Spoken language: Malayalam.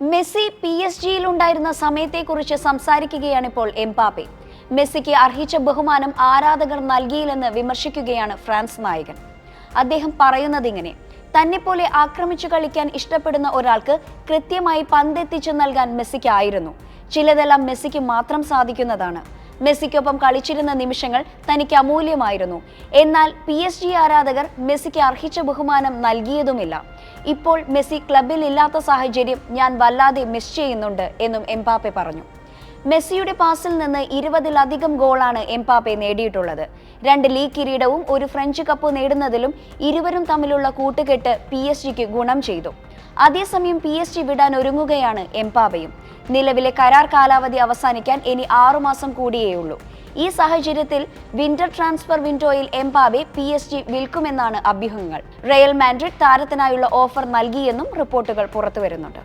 മെസ്സി PSG-യിൽ ഉണ്ടായിരുന്ന സമയത്തെക്കുറിച്ച് സംസാരിക്കുകയാണിപ്പോൾ എംബാപ്പെ. മെസ്സിക്ക് അർഹിച്ച ബഹുമാനം ആരാധകർ നൽകിയില്ലെന്ന് വിമർശിക്കുകയാണ് ഫ്രാൻസ് നായകൻ. അദ്ദേഹം പറയുന്നതിങ്ങനെ: തന്നെപ്പോലെ ആക്രമിച്ചു കളിക്കാൻ ഇഷ്ടപ്പെടുന്ന ഒരാൾക്ക് കൃത്യമായി പന്തെത്തിച്ചു നൽകാൻ മെസ്സിക്കായിരുന്നു. ചിലതെല്ലാം മെസ്സിക്ക് മാത്രം സാധിക്കുന്നതാണ്. മെസ്സിക്കൊപ്പം കളിച്ചിരുന്ന നിമിഷങ്ങൾ തനിക്ക് അമൂല്യമായിരുന്നു. എന്നാൽ PSG ആരാധകർ മെസ്സിക്ക് അർഹിച്ച ബഹുമാനം നൽകിയതുമില്ല. ഇപ്പോൾ മെസ്സി ക്ലബിൽ ഇല്ലാത്ത സാഹചര്യം ഞാൻ വല്ലാതെ മിസ് ചെയ്യുന്നുണ്ട് എന്നും എംബാപ്പെ പറഞ്ഞു. മെസ്സിയുടെ പാസിൽ നിന്ന് 20-ലധികം ഗോളാണ് എംബാപ്പെ നേടിയിട്ടുള്ളത്. 2 ലീഗ് കിരീടവും 1 ഫ്രഞ്ച് കപ്പ് നേടുന്നതിലും ഇരുവരും തമ്മിലുള്ള കൂട്ടുകെട്ട് PSG-ക്ക് ഗുണം ചെയ്തു. അതേസമയം PSG വിടാൻ ഒരുങ്ങുകയാണ് എംബാപ്പയും. നിലവിലെ കരാർ കാലാവധി അവസാനിക്കാൻ ഇനി 6 മാസം കൂടിയേയുള്ളൂ. ഈ സാഹചര്യത്തിൽ വിന്റർ ട്രാൻസ്ഫർ വിൻഡോയിൽ എംബാപ്പെ PSG വിൽക്കുമെന്നാണ് അഭ്യൂഹങ്ങൾ. റയൽ മാഡ്രിഡ് താരത്തിനായുള്ള ഓഫർ നൽകിയെന്നും റിപ്പോർട്ടുകൾ പുറത്തുവരുന്നുണ്ട്.